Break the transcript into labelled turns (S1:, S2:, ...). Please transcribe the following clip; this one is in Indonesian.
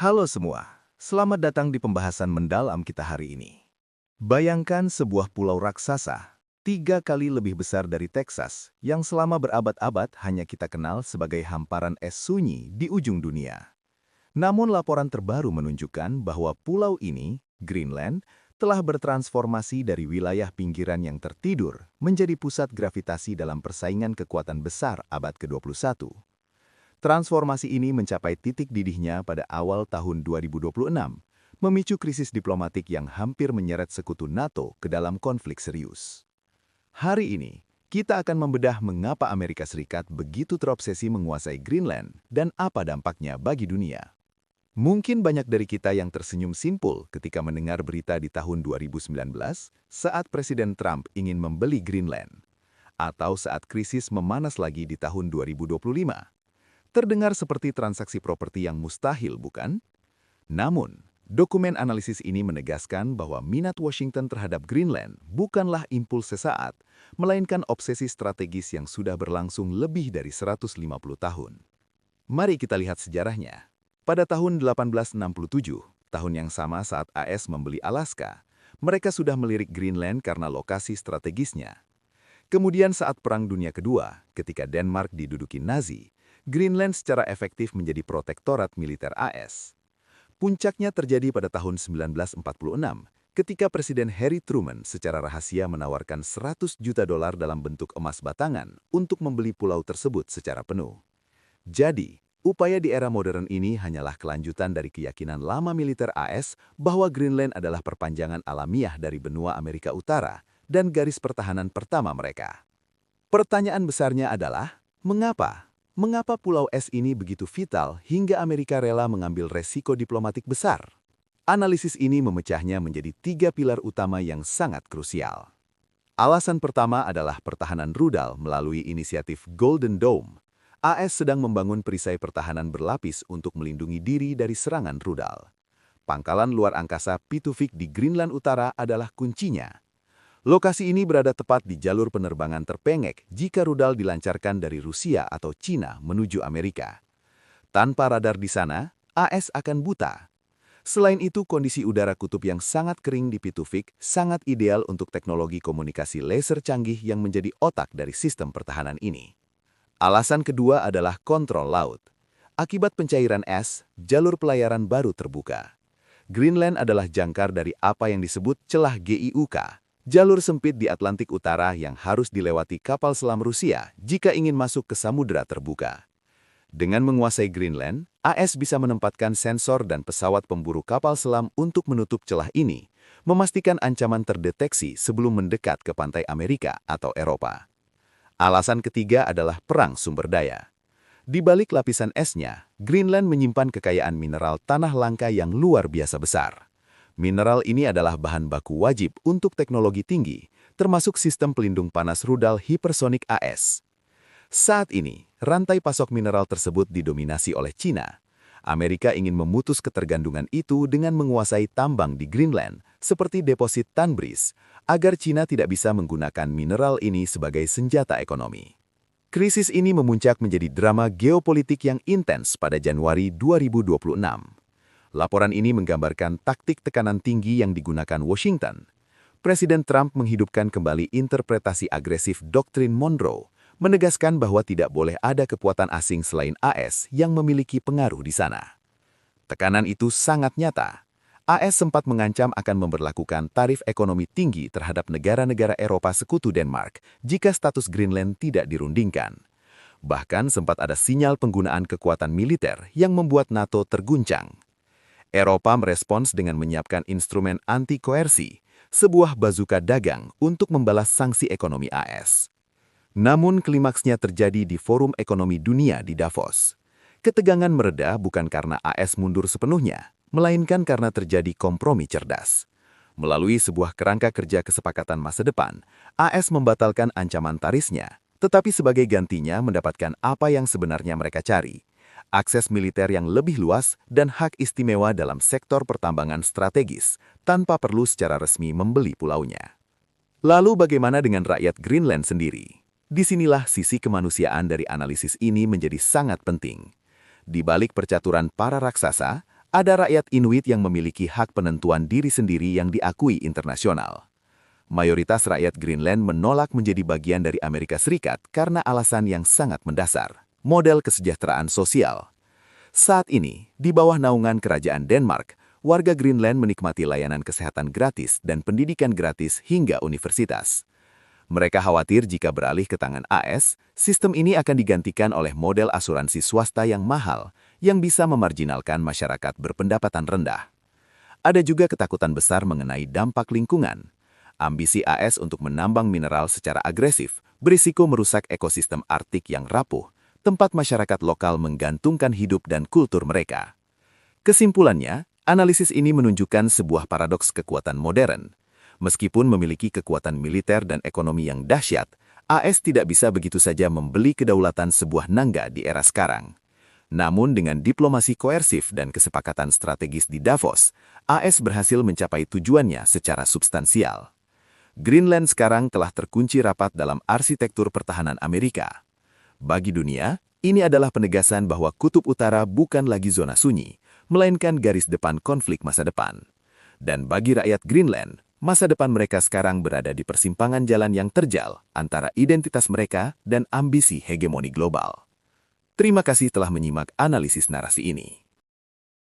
S1: Halo semua, selamat datang di pembahasan mendalam kita hari ini. Bayangkan sebuah pulau raksasa, 3 kali lebih besar dari Texas, yang selama berabad-abad hanya kita kenal sebagai hamparan es sunyi di ujung dunia. Namun laporan terbaru menunjukkan bahwa pulau ini, Greenland, telah bertransformasi dari wilayah pinggiran yang tertidur menjadi pusat gravitasi dalam persaingan kekuatan besar abad ke-21. Transformasi ini mencapai titik didihnya pada awal tahun 2026, memicu krisis diplomatik yang hampir menyeret sekutu NATO ke dalam konflik serius. Hari ini, kita akan membedah mengapa Amerika Serikat begitu terobsesi menguasai Greenland dan apa dampaknya bagi dunia. Mungkin banyak dari kita yang tersenyum simpul ketika mendengar berita di tahun 2019 saat Presiden Trump ingin membeli Greenland, atau saat krisis memanas lagi di tahun 2025. Terdengar seperti transaksi properti yang mustahil, bukan? Namun, dokumen analisis ini menegaskan bahwa minat Washington terhadap Greenland bukanlah impuls sesaat, melainkan obsesi strategis yang sudah berlangsung lebih dari 150 tahun. Mari kita lihat sejarahnya. Pada tahun 1867, tahun yang sama saat AS membeli Alaska, mereka sudah melirik Greenland karena lokasi strategisnya. Kemudian saat Perang Dunia Kedua, ketika Denmark diduduki Nazi, Greenland secara efektif menjadi protektorat militer AS. Puncaknya terjadi pada tahun 1946, ketika Presiden Harry Truman secara rahasia menawarkan $100 juta dalam bentuk emas batangan untuk membeli pulau tersebut secara penuh. Jadi, upaya di era modern ini hanyalah kelanjutan dari keyakinan lama militer AS bahwa Greenland adalah perpanjangan alamiah dari benua Amerika Utara dan garis pertahanan pertama mereka. Pertanyaan besarnya adalah, mengapa? Mengapa pulau es ini begitu vital hingga Amerika rela mengambil resiko diplomatik besar? Analisis ini memecahnya menjadi 3 pilar utama yang sangat krusial. Alasan pertama adalah pertahanan rudal melalui inisiatif Golden Dome. AS sedang membangun perisai pertahanan berlapis untuk melindungi diri dari serangan rudal. Pangkalan luar angkasa Pitufik di Greenland Utara adalah kuncinya. Lokasi ini berada tepat di jalur penerbangan terpengek jika rudal dilancarkan dari Rusia atau Cina menuju Amerika. Tanpa radar di sana, AS akan buta. Selain itu, kondisi udara kutub yang sangat kering di Pitufik sangat ideal untuk teknologi komunikasi laser canggih yang menjadi otak dari sistem pertahanan ini. Alasan kedua adalah kontrol laut. Akibat pencairan es, jalur pelayaran baru terbuka. Greenland adalah jangkar dari apa yang disebut celah GIUK. Jalur sempit di Atlantik Utara yang harus dilewati kapal selam Rusia jika ingin masuk ke samudera terbuka. Dengan menguasai Greenland, AS bisa menempatkan sensor dan pesawat pemburu kapal selam untuk menutup celah ini, memastikan ancaman terdeteksi sebelum mendekat ke pantai Amerika atau Eropa. Alasan ketiga adalah perang sumber daya. Di balik lapisan esnya, Greenland menyimpan kekayaan mineral tanah langka yang luar biasa besar. Mineral ini adalah bahan baku wajib untuk teknologi tinggi, termasuk sistem pelindung panas rudal hipersonik AS. Saat ini, rantai pasok mineral tersebut didominasi oleh Cina. Amerika ingin memutus ketergantungan itu dengan menguasai tambang di Greenland, seperti deposit Tanbreez, agar Cina tidak bisa menggunakan mineral ini sebagai senjata ekonomi. Krisis ini memuncak menjadi drama geopolitik yang intens pada Januari 2026. Laporan ini menggambarkan taktik tekanan tinggi yang digunakan Washington. Presiden Trump menghidupkan kembali interpretasi agresif doktrin Monroe, menegaskan bahwa tidak boleh ada kekuatan asing selain AS yang memiliki pengaruh di sana. Tekanan itu sangat nyata. AS sempat mengancam akan memberlakukan tarif ekonomi tinggi terhadap negara-negara Eropa sekutu Denmark jika status Greenland tidak dirundingkan. Bahkan sempat ada sinyal penggunaan kekuatan militer yang membuat NATO terguncang. Eropa merespons dengan menyiapkan instrumen anti-koersi, sebuah bazuka dagang untuk membalas sanksi ekonomi AS. Namun klimaksnya terjadi di Forum Ekonomi Dunia di Davos. Ketegangan mereda bukan karena AS mundur sepenuhnya, melainkan karena terjadi kompromi cerdas. Melalui sebuah kerangka kerja kesepakatan masa depan, AS membatalkan ancaman tarifnya, tetapi sebagai gantinya mendapatkan apa yang sebenarnya mereka cari. Akses militer yang lebih luas dan hak istimewa dalam sektor pertambangan strategis, tanpa perlu secara resmi membeli pulaunya. Lalu bagaimana dengan rakyat Greenland sendiri? Disinilah sisi kemanusiaan dari analisis ini menjadi sangat penting. Di balik percaturan para raksasa, Ada rakyat Inuit yang memiliki hak penentuan diri sendiri yang diakui internasional. Mayoritas rakyat Greenland menolak menjadi bagian dari Amerika Serikat karena alasan yang sangat mendasar, model kesejahteraan sosial. Saat ini, di bawah naungan Kerajaan Denmark, warga Greenland menikmati layanan kesehatan gratis dan pendidikan gratis hingga universitas. Mereka khawatir jika beralih ke tangan AS, sistem ini akan digantikan oleh model asuransi swasta yang mahal, yang bisa memarginalkan masyarakat berpendapatan rendah. Ada juga ketakutan besar mengenai dampak lingkungan. Ambisi AS untuk menambang mineral secara agresif berisiko merusak ekosistem Arktik yang rapuh, tempat masyarakat lokal menggantungkan hidup dan kultur mereka. Kesimpulannya, analisis ini menunjukkan sebuah paradoks kekuatan modern. Meskipun memiliki kekuatan militer dan ekonomi yang dahsyat, AS tidak bisa begitu saja membeli kedaulatan sebuah nangga di era sekarang. Namun dengan diplomasi koersif dan kesepakatan strategis di Davos, AS berhasil mencapai tujuannya secara substansial. Greenland sekarang telah terkunci rapat dalam arsitektur pertahanan Amerika. Bagi dunia, ini adalah penegasan bahwa Kutub Utara bukan lagi zona sunyi, melainkan garis depan konflik masa depan. Dan bagi rakyat Greenland, masa depan mereka sekarang berada di persimpangan jalan yang terjal antara identitas mereka dan ambisi hegemoni global. Terima kasih telah menyimak analisis narasi ini.